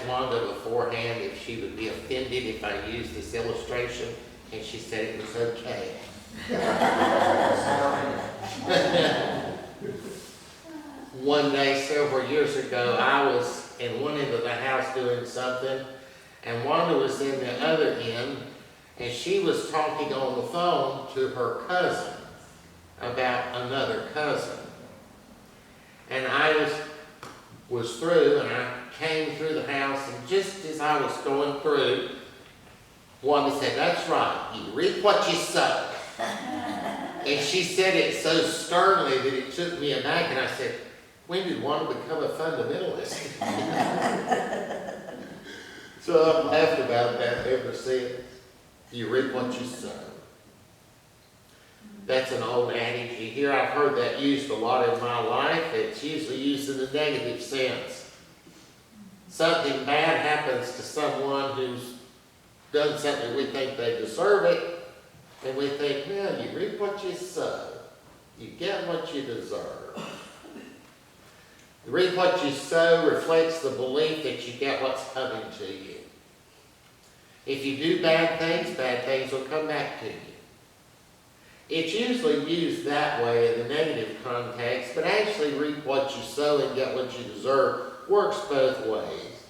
asked Wanda beforehand if she would be offended if I used this illustration, and she said it was okay. One day several years ago, I was in one end of the house doing something, and Wanda was in the other end, and she was talking on the phone to her cousin about another cousin. And I was through, and I came through the house, and just as I was going through, Wanda said, "That's right, you reap what you sow." And she said it so sternly that it took me aback, and I said, "When did Wanda become a fundamentalist?" So I've laughed about that ever since. You reap what you sow. That's an old adage you hear. I've heard that used a lot in my life. It's usually used in the negative sense. Something bad happens to someone who's done something we think they deserve it, and we think, well, you reap what you sow. You get what you deserve. Reap what you sow reflects the belief that you get what's coming to you. If you do bad things will come back to you. It's usually used that way in the negative context, but actually reap what you sow and get what you deserve works both ways.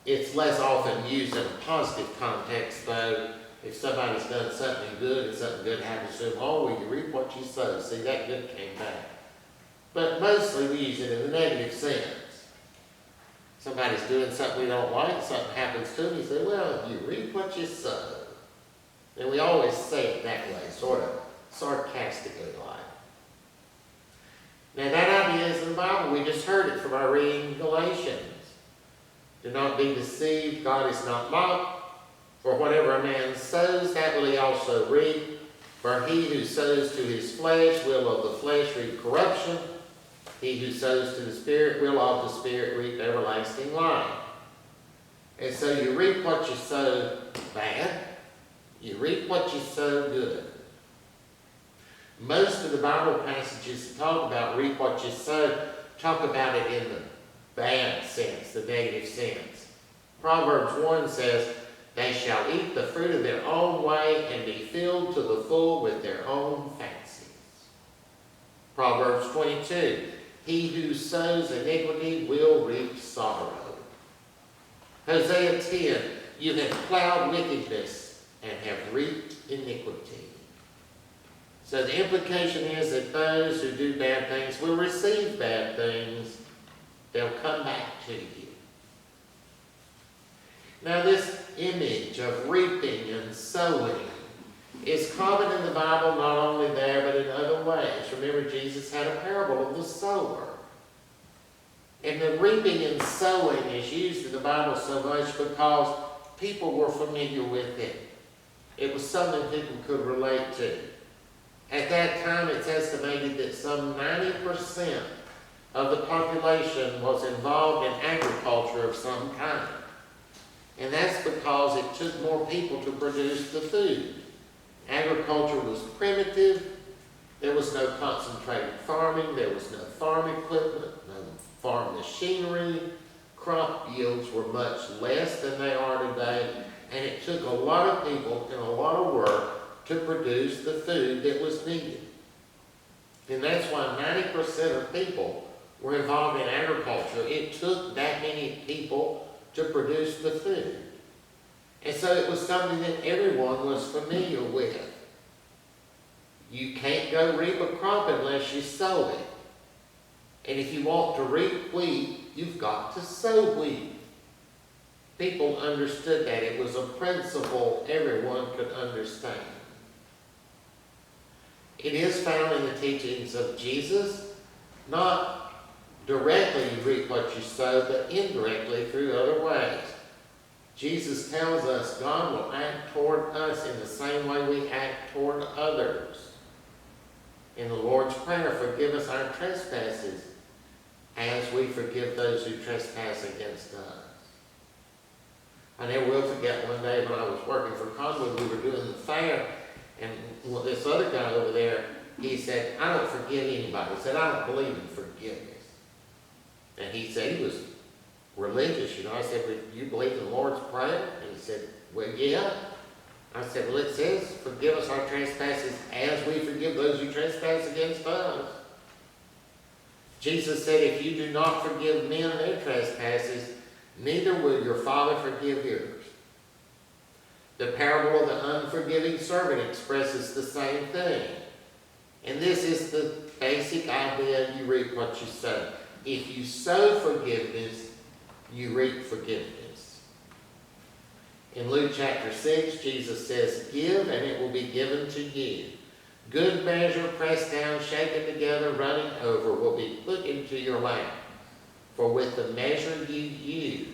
It's less often used in a positive context, though. If somebody's done something good and something good happens to them, oh, well, you reap what you sow. See, that good came back. But mostly we use it in the negative sense. Somebody's doing something we don't like, something happens to them, you say, well, you reap what you sow. And we always say it that way, sort of sarcastically like. Now that idea is in the Bible. We just heard it from our reading Galatians. Do not be deceived, God is not mocked. For whatever a man sows, that will he also reap. For he who sows to his flesh will of the flesh reap corruption. He who sows to the Spirit will of the Spirit reap everlasting life. And so you reap what you sow bad. You reap what you sow good. Most of the Bible passages that talk about reap what you sow talk about it in the bad sense, the negative sense. Proverbs 1 says, they shall eat the fruit of their own way and be filled to the full with their own fancies. Proverbs 22, he who sows iniquity will reap sorrow. Hosea 10, you have plowed wickedness and have reaped iniquity. So the implication is that those who do bad things will receive bad things. They'll come back to you. Now this image of reaping and sowing is common in the Bible, not only there but in other ways. Remember, Jesus had a parable of the sower. And the reaping and sowing is used in the Bible so much because people were familiar with it. It was something people could relate to. At that time, it's estimated that some 90% of the population was involved in agriculture of some kind. And that's because it took more people to produce the food. Agriculture was primitive. There was no concentrated farming. There was no farm equipment, no farm machinery. Crop yields were much less than they are today. And it took a lot of people and a lot of work to produce the food that was needed. And that's why 90% of people were involved in agriculture. It took that many people to produce the food. And so it was something that everyone was familiar with. You can't go reap a crop unless you sow it. And if you want to reap wheat, you've got to sow wheat. People understood that. It was a principle everyone could understand. It is found in the teachings of Jesus, not directly you reap what you sow, but indirectly through other ways. Jesus tells us God will act toward us in the same way we act toward others. In the Lord's Prayer, forgive us our trespasses as we forgive those who trespass against us. I never will forget one day when I was working for Conwood, we were doing the fair, and this other guy over there, he said, I don't forgive anybody. He said, I don't believe in forgiveness. And he said he was religious. I said, "Well, you believe in the Lord's Prayer?" And he said, "Well, yeah." I said, "Well, it says, forgive us our trespasses as we forgive those who trespass against us." Jesus said, "If you do not forgive men their trespasses, neither will your Father forgive yours." The parable of the unforgiving servant expresses the same thing. And this is the basic idea: you reap what you sow. If you sow forgiveness, you reap forgiveness. In Luke chapter 6, Jesus says, "Give, and it will be given to you. Good measure, pressed down, shaken together, running over, will be put into your lap. For with the measure you use,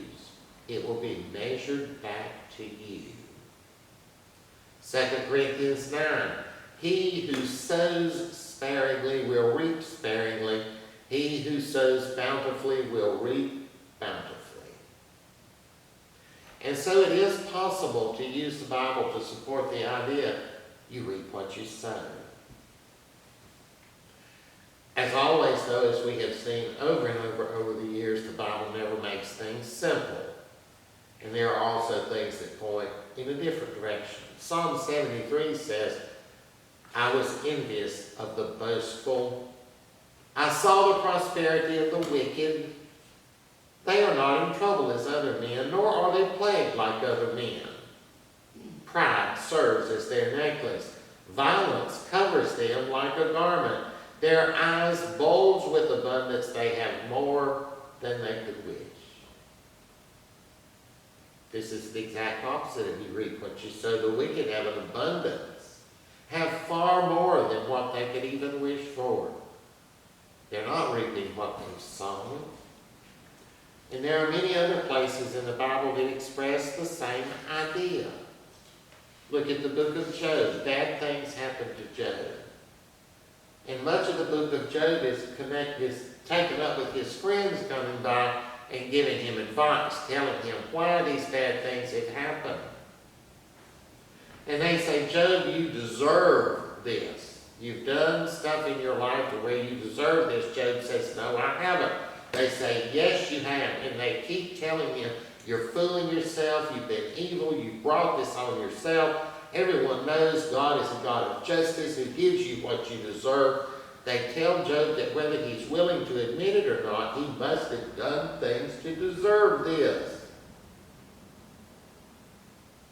it will be measured back to you." 2 Corinthians 9, "He who sows sparingly will reap sparingly. He who sows bountifully will reap bountifully." And so it is possible to use the Bible to support the idea, you reap what you sow. As always, though, as we have seen over and over the years, the Bible never makes things simple. And there are also things that point in a different direction. Psalm 73 says, "I was envious of the boastful. I saw the prosperity of the wicked. They are not in trouble as other men, nor are they plagued like other men. Pride serves as their necklace. Violence covers them like a garment. Their eyes bulge with abundance. They have more than they could wish." This is the exact opposite of you reap what you sow. The wicked have an abundance, have far more than what they could even wish for. They're not reaping what they've sown. And there are many other places in the Bible that express the same idea. Look at the book of Job. Bad things happen to Job. And much of the book of Job is taken up with his friends coming by and giving him advice, telling him why these bad things have happened. And they say, "Job, you deserve this. You've done stuff in your life to where you deserve this." Job says, "No, I haven't." They say, "Yes, you have." And they keep telling him, "You're fooling yourself. You've been evil. You brought this on yourself. Everyone knows God is a God of justice who gives you what you deserve." They tell Job that whether he's willing to admit it or not, he must have done things to deserve this.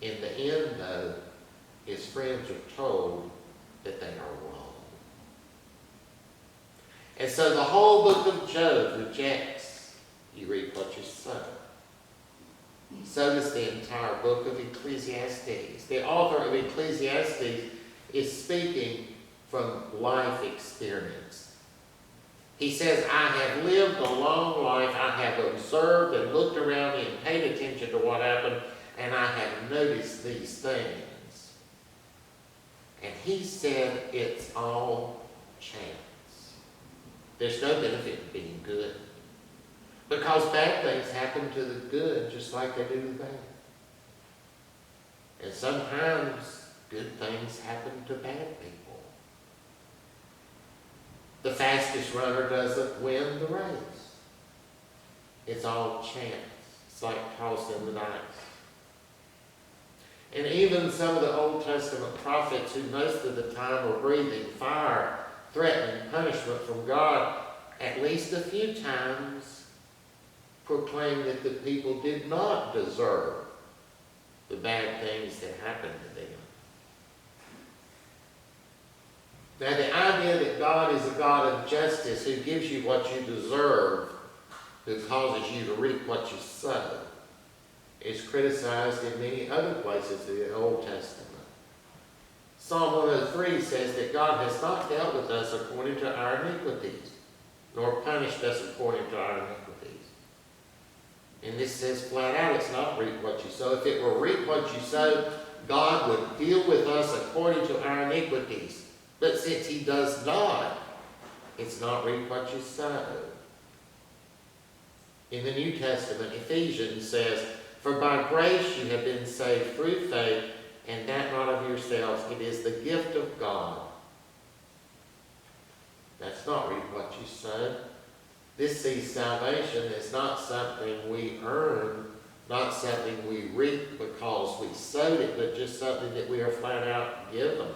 In the end, though, his friends are told that they are wrong. And so the whole book of Job rejects, you reap what you sow. So does the entire book of Ecclesiastes. The author of Ecclesiastes is speaking from life experience. He says, "I have lived a long life. I have observed and looked around me and paid attention to what happened, and I have noticed these things." And he said it's all chance. There's no benefit in being good, because bad things happen to the good just like they do to the bad. And sometimes good things happen to bad people. The fastest runner doesn't win the race. It's all chance. It's like tossing the dice. And even some of the Old Testament prophets, who most of the time were breathing fire, threatening punishment from God, at least a few times proclaimed that the people did not deserve the bad things that happened to them. Now, the idea that God is a God of justice who gives you what you deserve, who causes you to reap what you sow, is criticized in many other places in the Old Testament. Psalm 103 says that God has not dealt with us according to our iniquities, nor punished us according to our iniquities. And this says flat out, it's not reap what you sow. If it were reap what you sow, God would deal with us according to our iniquities. But since he does not, it's not reap what you sow. In the New Testament, Ephesians says, "For by grace you have been saved through faith, and that not of yourselves. It is the gift of God." That's not reap what you sow. This sees salvation as not something we earn, not something we reap because we sowed it, but just something that we are flat out given.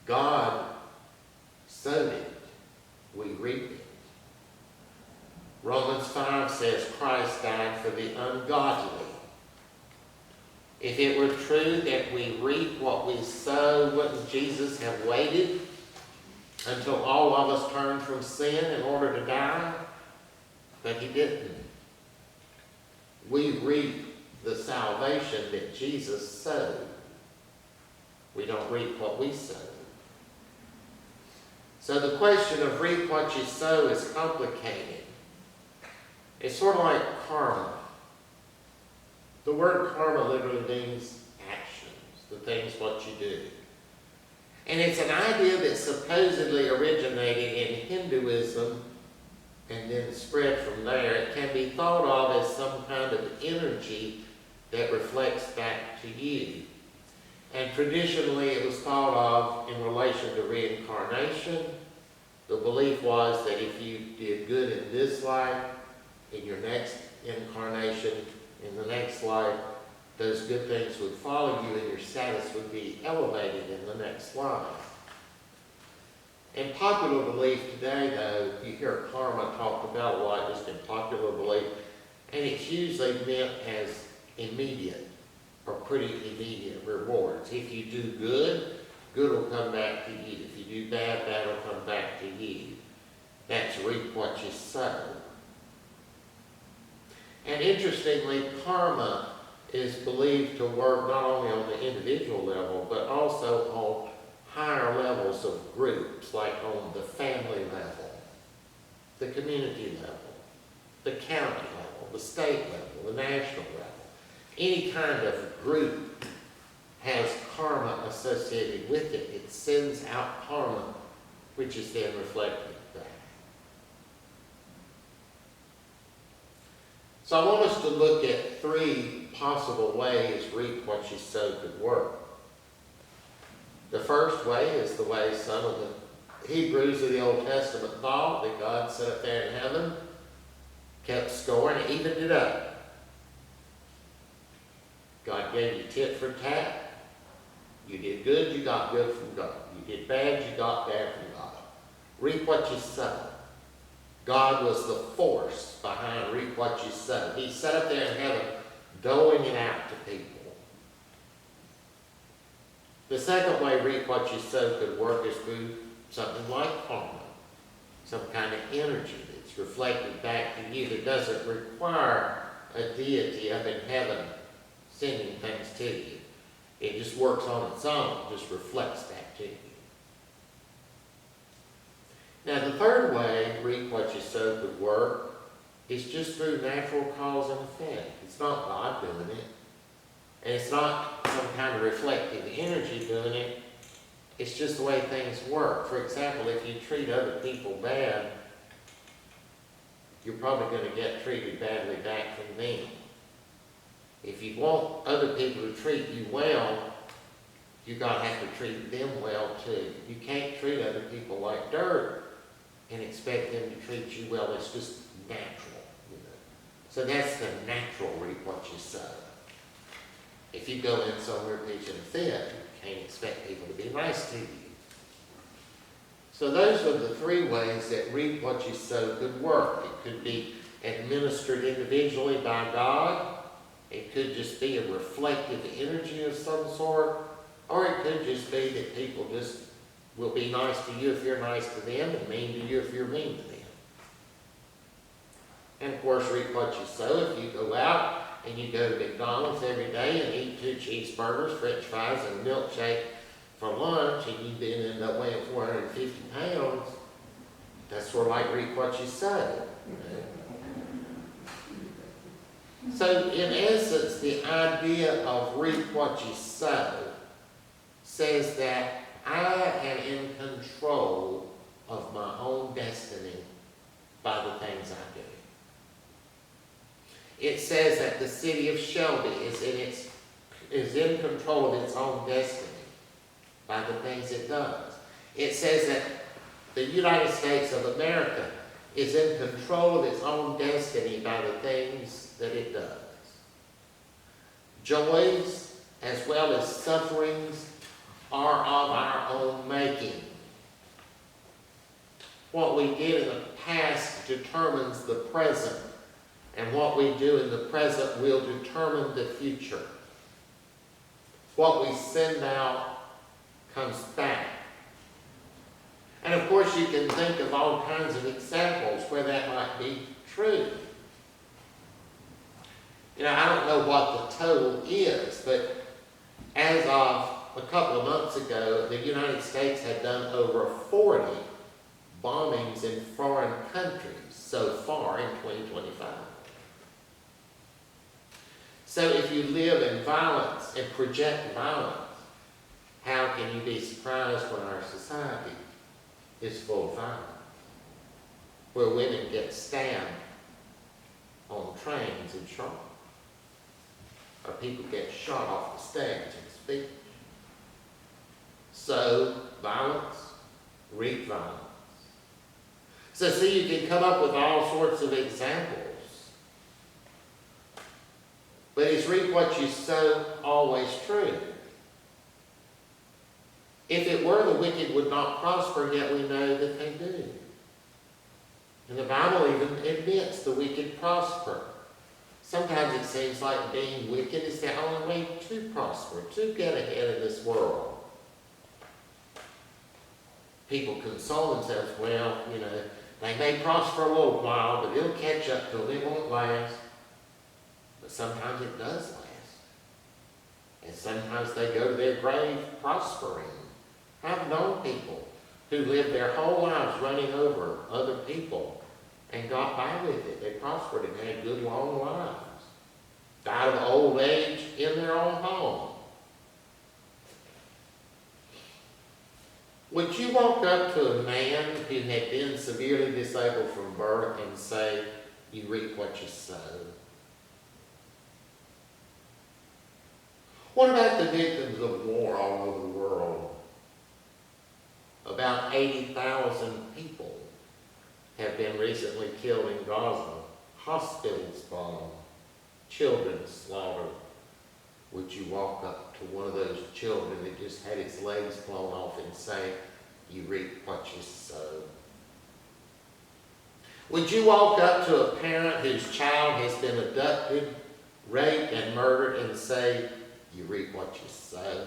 God sowed it. We reap it. Romans 5 says Christ died for the ungodly. If it were true that we reap what we sow, wouldn't Jesus have waited until all of us turned from sin in order to die? But he didn't. We reap the salvation that Jesus sowed. We don't reap what we sow. So the question of reap what you sow is complicated. It's sort of like karma. The word karma literally means actions, the things what you do. And it's an idea that supposedly originated in Hinduism and then spread from there. It can be thought of as some kind of energy that reflects back to you. And traditionally it was thought of in relation to reincarnation. The belief was that if you did good in this life, in your next incarnation, in the next life, those good things would follow you and your status would be elevated in the next life. In popular belief today, though, you hear karma talked about a lot just in popular belief, and it's usually meant as immediate or pretty immediate rewards. If you do good, good will come back to you. If you do bad, bad will come back to you. That's reap what you sow. And interestingly, karma is believed to work not only on the individual level, but also on higher levels of groups, like on the family level, the community level, the county level, the state level, the national level. Any kind of group has karma associated with it. It sends out karma, which is then reflected back. So I want us to look at 3 possible ways reap what you sow could work. The first way is the way some of the Hebrews of the Old Testament thought, that God sat up there in heaven, kept score, and evened it up. God gave you tit for tat. You did good, you got good from God. You did bad, you got bad from God. Reap what you sow. God was the force behind reap what you sow. He sat up there in heaven doling it out to people. The second way reap what you sow could work is through something like karma, some kind of energy that's reflected back to you that doesn't require a deity up in heaven sending things to you. It just works on its own, just reflects back to you. Now the third way reap what you sow could work is just through natural cause and effect. It's not God doing it. And it's not some kind of reflective energy doing it. It's just the way things work. For example, if you treat other people bad, you're probably going to get treated badly back from them. If you want other people to treat you well, you're going to have to treat them well too. You can't treat other people like dirt and expect them to treat you well. It's just natural, you know. So that's the natural reap what you sow. If you go in somewhere pitching a fit, you can't expect people to be nice to you. So those are the 3 ways that reap what you sow could work. It could be administered individually by God. It could just be a reflective energy of some sort. Or it could just be that people just will be nice to you if you're nice to them and mean to you if you're mean to them. And of course, reap what you sow. If you go out and you go to McDonald's every day and eat 2 cheeseburgers, french fries, and a milkshake for lunch, and you then end up weighing 450 pounds, that's sort of like reap what you sow. So in essence, the idea of reap what you sow says that I am in control of my own destiny by the things I do. It says that the city of Shelby is in control of its own destiny by the things it does. It says that the United States of America is in control of its own destiny by the things that it does. Joys as well as sufferings are of our own making. What we did in the past determines the present, and what we do in the present will determine the future. What we send out comes back. And of course you can think of all kinds of examples where that might be true. I don't know what the total is, but as of a couple of months ago, the United States had done over 40 bombings in foreign countries so far in 2025. So if you live in violence and project violence, how can you be surprised when our society is full of violence? Where women get stabbed on trains in Charlotte, or people get shot off the stage in speech. So, violence, reap violence. So see, you can come up with all sorts of examples. But is reap what you sow always true? If it were, the wicked would not prosper, yet we know that they do. And the Bible even admits the wicked prosper. Sometimes it seems like being wicked is the only way to prosper, to get ahead in this world. People console themselves, well, they may prosper a little while, but it'll catch up to them, it won't last. But sometimes it does last. And sometimes they go to their grave prospering. I've known people who lived their whole lives running over other people and got by with it. They prospered and had good long lives. Died of old age in their own home. Would you walk up to a man who had been severely disabled from birth and say, you reap what you sow? What about the victims of war all over the world? About 80,000 people have been recently killed in Gaza. Hospitals bombed, children slaughtered. Would you walk up to one of those children that just had its legs blown off and say, you reap what you sow? Would you walk up to a parent whose child has been abducted, raped, and murdered and say, you reap what you sow?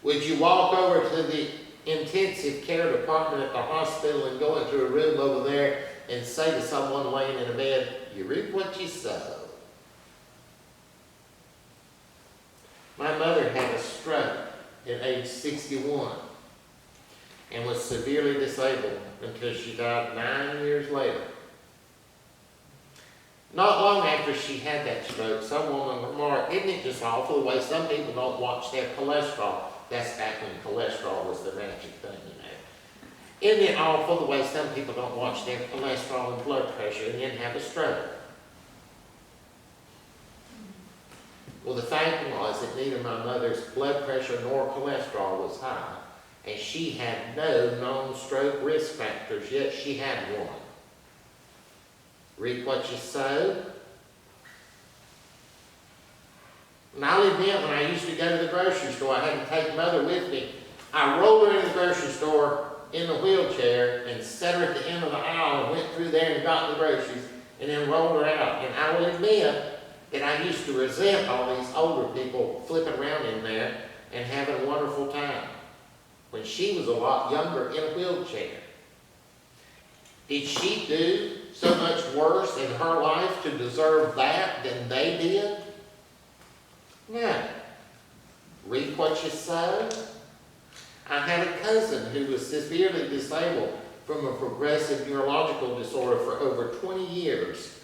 Would you walk over to the intensive care department at the hospital and go into a room over there and say to someone laying in a bed, you reap what you sow? My mother had a stroke at age 61 and was severely disabled until she died 9 years later. Not long after she had that stroke, some woman remarked, isn't it just awful the way some people don't watch their cholesterol? That's back when cholesterol was the magic thing, Isn't it awful the way some people don't watch their cholesterol and blood pressure and then have a stroke? Well, the fact was that neither my mother's blood pressure nor cholesterol was high, and she had no known stroke risk factors, yet she had one. Reap what you sow. And I'll admit, when I used to go to the grocery store, I had to take Mother with me. I rolled her into the grocery store in the wheelchair and set her at the end of the aisle and went through there and got the groceries and then rolled her out. And I will admit that I used to resent all these older people flipping around in there and having a wonderful time when she was a lot younger in a wheelchair. Did she do so much worse in her life to deserve that than they did? No. Reap what you sow. I had a cousin who was severely disabled from a progressive neurological disorder for over 20 years.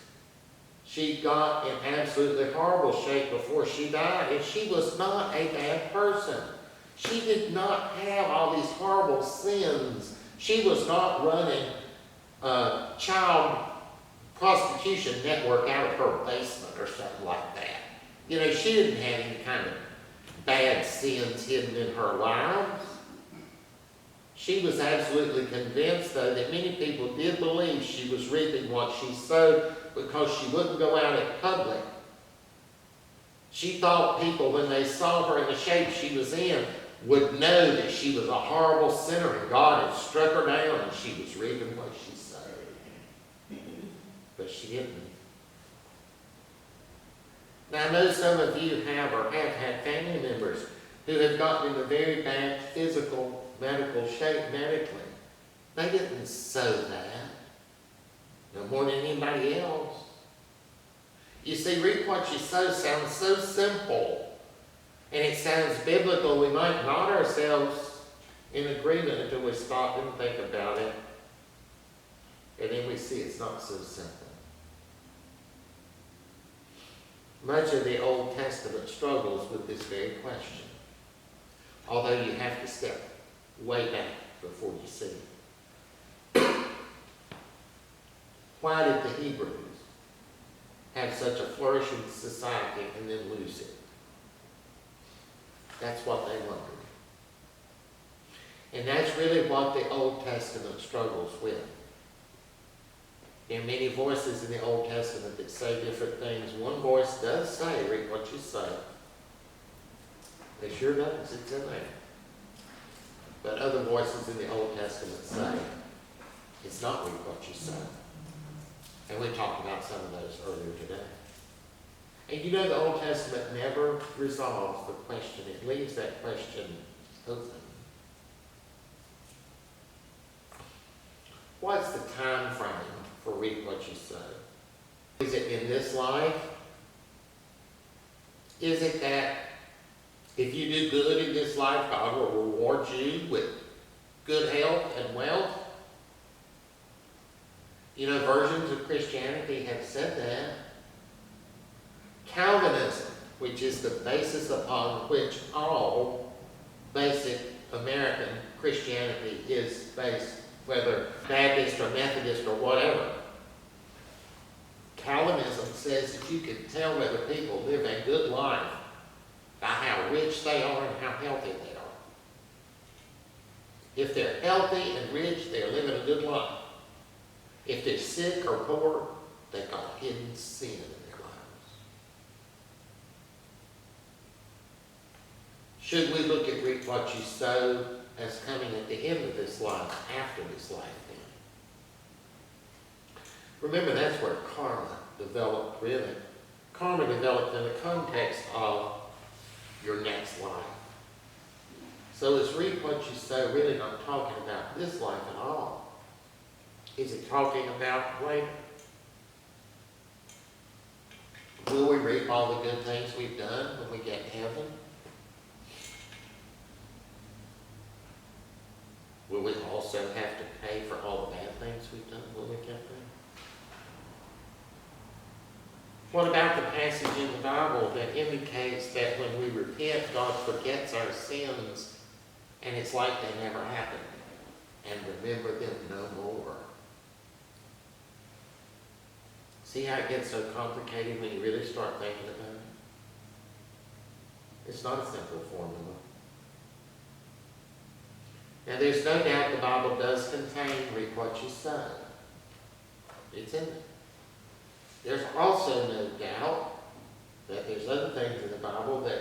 She got in absolutely horrible shape before she died, and she was not a bad person. She did not have all these horrible sins. She was not running a child prostitution network out of her basement or something like that. She didn't have any kind of bad sins hidden in her lives. She was absolutely convinced, though, that many people did believe she was reaping what she sowed because she wouldn't go out in public. She thought people, when they saw her in the shape she was in, would know that she was a horrible sinner and God had struck her down and she was reaping what she sowed. But she didn't. Now, I know some of you have or have had family members who have gotten in a very bad physical, medical shape medically. They didn't sow that, no more than anybody else. You see, reap what you sow sounds so simple, and it sounds biblical. We might nod ourselves in agreement until we stop and think about it, and then we see it's not so simple. Much of the Old Testament struggles with this very question, although you have to step way back before you see it. Why did the Hebrews have such a flourishing society and then lose it? That's what they wondered. And that's really what the Old Testament struggles with. There are many voices in the Old Testament that say different things. One voice does say, reap what you sow. It sure does, it's in there. But other voices in the Old Testament say, it's not reap what you sow. And we talked about some of those earlier today. And you know the Old Testament never resolves the question. It leaves that question open. What's the time frame for reap what you sow? Is it in this life? Is it that if you do good in this life, God will reward you with good health and wealth? You know, versions of Christianity have said that. Calvinism, which is the basis upon which all basic American Christianity is based, whether Baptist or Methodist or whatever. Calvinism says that you can tell whether people live a good life by how rich they are and how healthy they are. If they're healthy and rich, they're living a good life. If they're sick or poor, they've got hidden sin in their lives. Should we look at reap what you sow as coming at the end of this life, after this life then? Remember, that's where karma developed, really. Karma developed in the context of your next life. So is reap what you sow really not talking about this life at all? Is it talking about later? Will we reap all the good things we've done when we get to heaven? Will we also have to pay for all the bad things we've done when we get there? What about the passage in the Bible that indicates that when we repent, God forgets our sins and it's like they never happened, and remember them no more? See how it gets so complicated when you really start thinking about it? It's not a simple formula. Now, there's no doubt the Bible does contain reap what you sow. It's in there. There's also no doubt that there's other things in the Bible that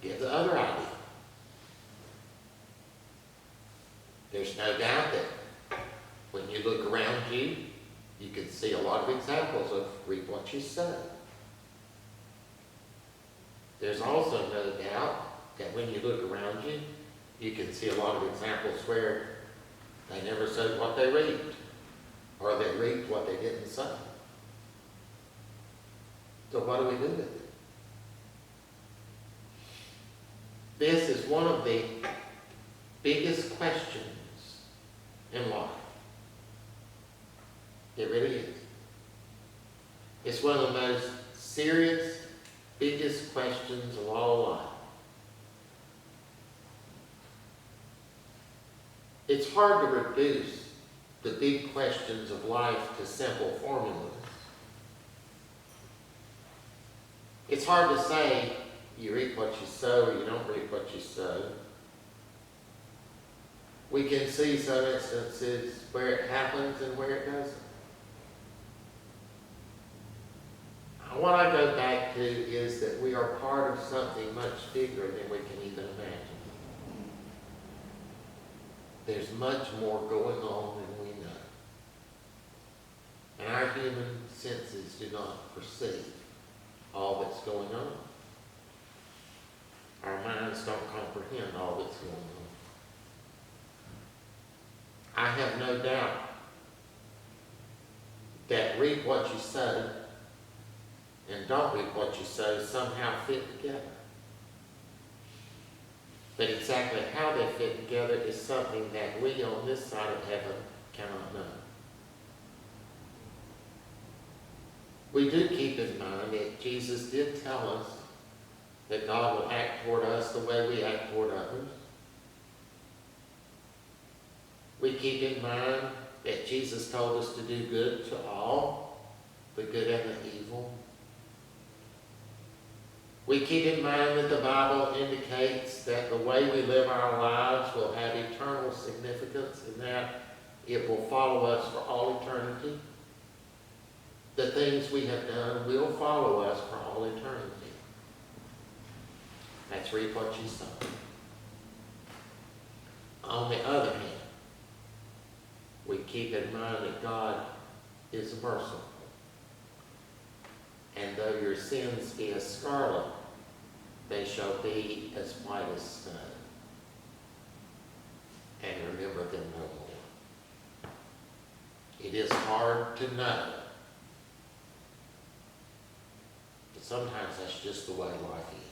give the other idea. There's no doubt that when you look around you, you can see a lot of examples of reap what you sow. There's also no doubt that when you look around you, you can see a lot of examples where they never sowed what they reaped, or they reaped what they didn't sow. So what do we do with it? This is one of the biggest questions in life. It really is. It's one of the most serious, biggest questions of all life. It's hard to reduce the big questions of life to simple formulas. It's hard to say you reap what you sow or you don't reap what you sow. We can see some instances where it happens and where it doesn't. What I go back to is that we are part of something much bigger than we can even imagine. There's much more going on than we know. And our human senses do not perceive all that's going on. Our minds don't comprehend all that's going on. I have no doubt that reap what you sow and don't reap what you sow somehow fit together. But exactly how they fit together is something that we on this side of heaven cannot know. We do keep in mind that Jesus did tell us that God will act toward us the way we act toward others. We keep in mind that Jesus told us to do good to all, the good and the evil. We keep in mind that the Bible indicates that the way we live our lives will have eternal significance and that it will follow us for all eternity. The things we have done will follow us for all eternity. That's reap what you sow. On the other hand, we keep in mind that God is merciful. And though your sins be as scarlet, they shall be as white as snow. And remember them no more. It is hard to know. But sometimes that's just the way life is.